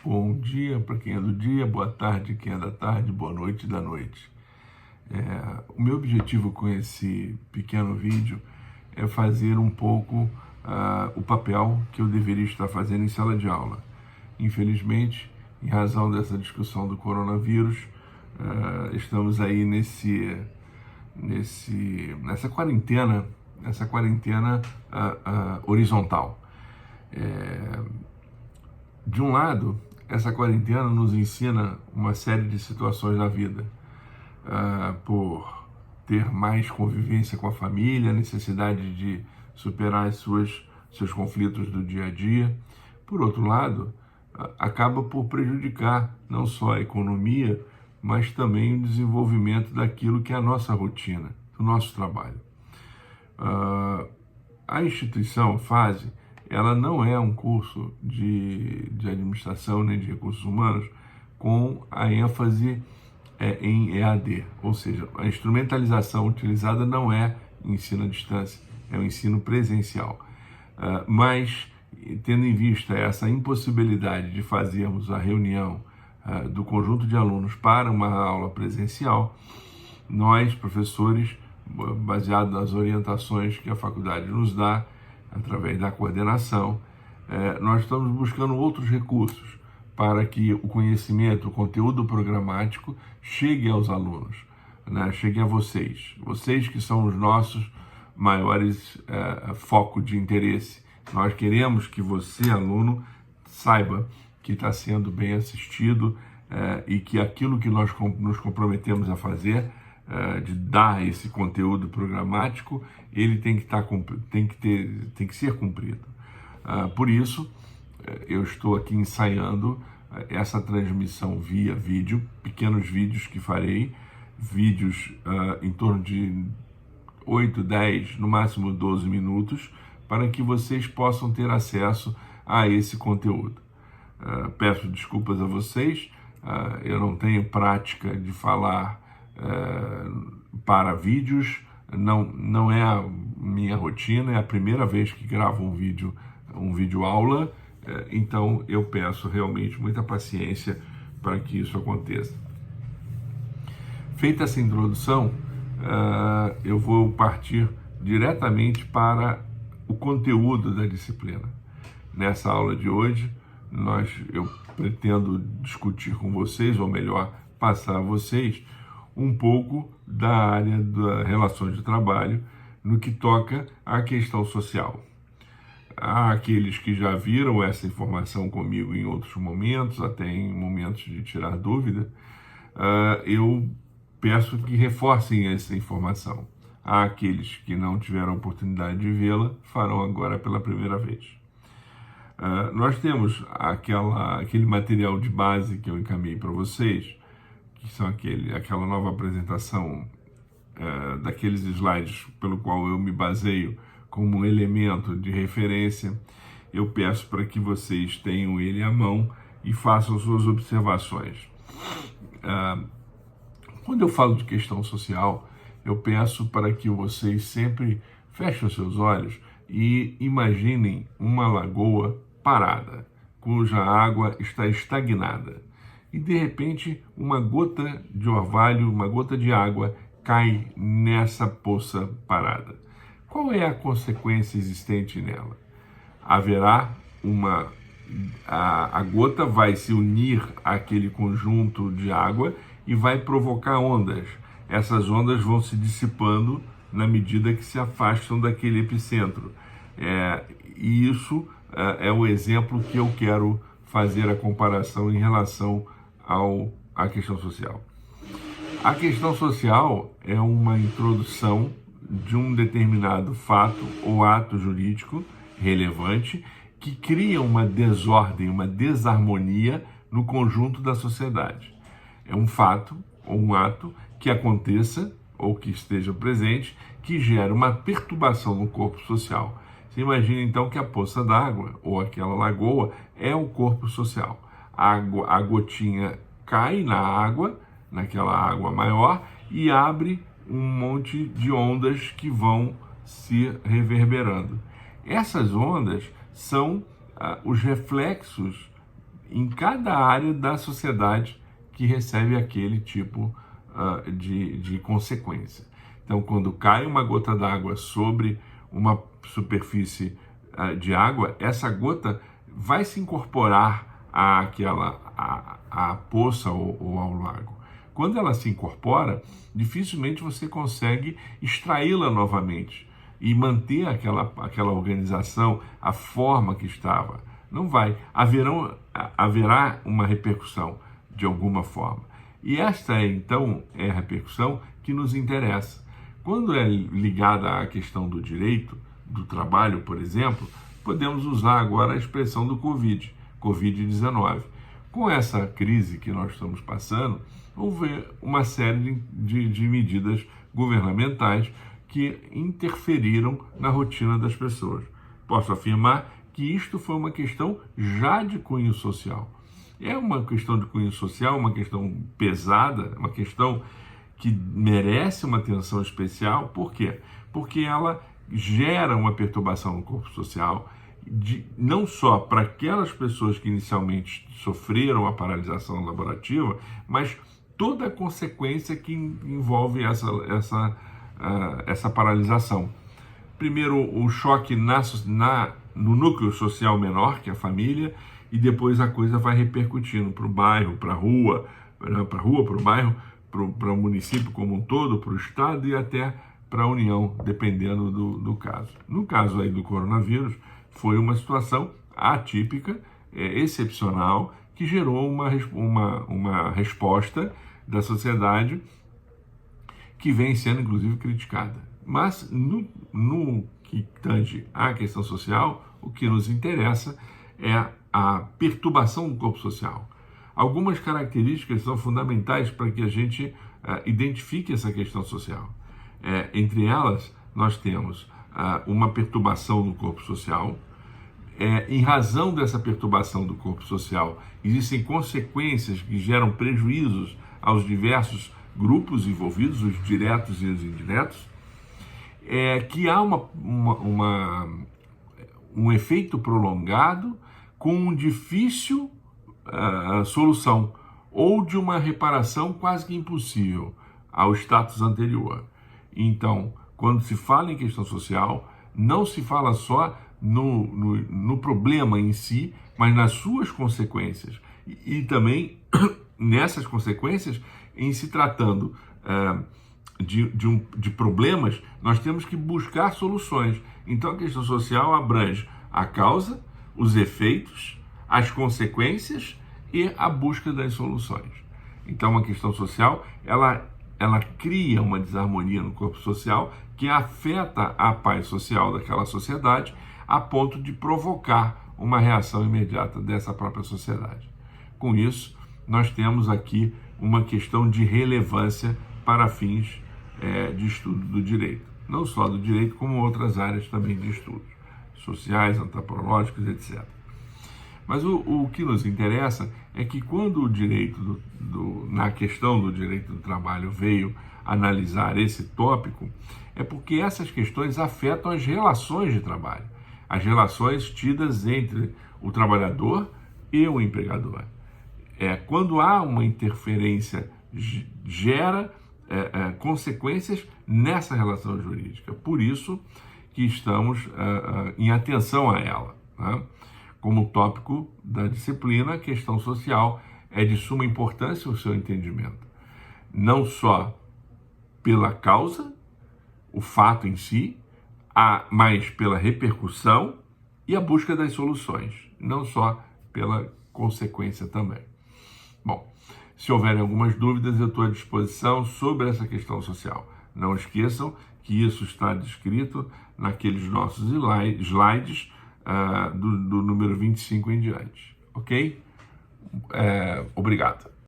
Bom dia para quem é do dia, boa tarde quem é da tarde, boa noite da noite. O meu objetivo com esse pequeno vídeo é fazer um pouco o papel que eu deveria estar fazendo em sala de aula. Infelizmente, em razão dessa discussão do coronavírus, estamos aí nessa quarentena horizontal. De um lado, essa quarentena nos ensina uma série de situações na vida, por ter mais convivência com a família, a necessidade de superar seus conflitos do dia a dia. Por outro lado, acaba por prejudicar não só a economia, mas também o desenvolvimento daquilo que é a nossa rotina, do nosso trabalho. A instituição, a FASE, ela não é um curso de administração nem de recursos humanos com a ênfase em EAD, ou seja, a instrumentalização utilizada não é ensino à distância, é o ensino presencial. Mas, tendo em vista essa impossibilidade de fazermos a reunião do conjunto de alunos para uma aula presencial, nós, professores, baseado nas orientações que a faculdade nos dá, através da coordenação, nós estamos buscando outros recursos para que o conhecimento, o conteúdo programático chegue aos alunos, né? Chegue a vocês que são os nossos maiores focos de interesse. Nós queremos que você, aluno, saiba que está sendo bem assistido e que aquilo que nós nos comprometemos a fazer, de dar esse conteúdo programático, ele tem que ser cumprido. Por isso, eu estou aqui ensaiando essa transmissão via vídeo, pequenos vídeos que farei, vídeos em torno de 8, 10, no máximo 12 minutos, para que vocês possam ter acesso a esse conteúdo. Peço desculpas a vocês, eu não tenho prática de falar para vídeos, não é a minha rotina, é a primeira vez que gravo um vídeo aula, então eu peço realmente muita paciência para que isso aconteça. Feita essa introdução, eu vou partir diretamente para o conteúdo da disciplina. Nessa aula de hoje, eu pretendo discutir com vocês, ou melhor, passar a vocês um pouco da área das relações de trabalho no que toca à questão social. Há aqueles que já viram essa informação comigo em outros momentos, até em momentos de tirar dúvida, eu peço que reforcem essa informação. Há aqueles que não tiveram a oportunidade de vê-la, farão agora pela primeira vez. Nós temos aquele material de base que eu encaminhei para vocês, que são aquela nova apresentação daqueles slides pelo qual eu me baseio como um elemento de referência. Eu peço para que vocês tenham ele à mão e façam suas observações. Quando eu falo de questão social, eu peço para que vocês sempre fechem os seus olhos e imaginem uma lagoa parada, cuja água está estagnada. E de repente uma gota de orvalho, uma gota de água cai nessa poça parada. Qual é a consequência existente nela? Haverá a gota vai se unir àquele conjunto de água e vai provocar ondas. Essas ondas vão se dissipando na medida que se afastam daquele epicentro. E isso é o exemplo que eu quero fazer a comparação em relação à questão social. A questão social é uma introdução de um determinado fato ou ato jurídico relevante que cria uma desordem, uma desarmonia no conjunto da sociedade. É um fato ou um ato que aconteça ou que esteja presente, que gera uma perturbação no corpo social. Você imagina então que a poça d'água ou aquela lagoa é o corpo social. A gotinha cai na água, naquela água maior, e abre um monte de ondas que vão se reverberando. Essas ondas são os reflexos em cada área da sociedade que recebe aquele tipo de consequência. Então, quando cai uma gota d'água sobre uma superfície de água, essa gota vai se incorporar à poça ou ao lago. Quando ela se incorpora, dificilmente você consegue extraí-la novamente e manter aquela organização, a forma que estava. Não vai. Haverá uma repercussão de alguma forma. E esta, então, é a repercussão que nos interessa. Quando é ligada à questão do direito, do trabalho, por exemplo, podemos usar agora a expressão do Covid-19. Com essa crise que nós estamos passando, houve uma série de medidas governamentais que interferiram na rotina das pessoas. Posso afirmar que isto foi uma questão já de cunho social. É uma questão de cunho social, uma questão pesada, uma questão que merece uma atenção especial. Por quê? Porque ela gera uma perturbação no corpo social, não só para aquelas pessoas que inicialmente sofreram a paralisação laborativa, mas toda a consequência que envolve essa paralisação. Primeiro, o choque no núcleo social menor, que é a família, e depois a coisa vai repercutindo para o bairro, para a rua, para o bairro, para o município como um todo, para o estado e até para a União, dependendo do caso. No caso aí do coronavírus, foi uma situação atípica, excepcional, que gerou uma resposta da sociedade que vem sendo, inclusive, criticada. Mas, no que tange à questão social, o que nos interessa é a perturbação do corpo social. Algumas características são fundamentais para que a gente identifique essa questão social. Entre elas, nós temos uma perturbação do corpo social. Em razão dessa perturbação do corpo social, existem consequências que geram prejuízos aos diversos grupos envolvidos, os diretos e os indiretos, que há um efeito prolongado com difícil solução ou de uma reparação quase que impossível ao status anterior. Então, quando se fala em questão social, não se fala só no problema em si, mas nas suas consequências. E também nessas consequências, em se tratando de problemas, nós temos que buscar soluções. Então, a questão social abrange a causa, os efeitos, as consequências e a busca das soluções. Então, a questão social, ela cria uma desarmonia no corpo social que afeta a paz social daquela sociedade a ponto de provocar uma reação imediata dessa própria sociedade. Com isso, nós temos aqui uma questão de relevância para fins de estudo do direito. Não só do direito, como outras áreas também de estudos sociais, antropológicos, etc. Mas o que nos interessa é que quando o direito, na questão do direito do trabalho, veio analisar esse tópico, é porque essas questões afetam as relações de trabalho, as relações tidas entre o trabalhador e o empregador. Quando há uma interferência, gera consequências nessa relação jurídica. Por isso que estamos em atenção a ela. Né? Como tópico da disciplina, a questão social é de suma importância o seu entendimento. Não só pela causa, o fato em si, mas pela repercussão e a busca das soluções, não só pela consequência também. Bom, se houverem algumas dúvidas, eu estou à disposição sobre essa questão social. Não esqueçam que isso está descrito naqueles nossos slides do número 25 em diante. Ok? Obrigado.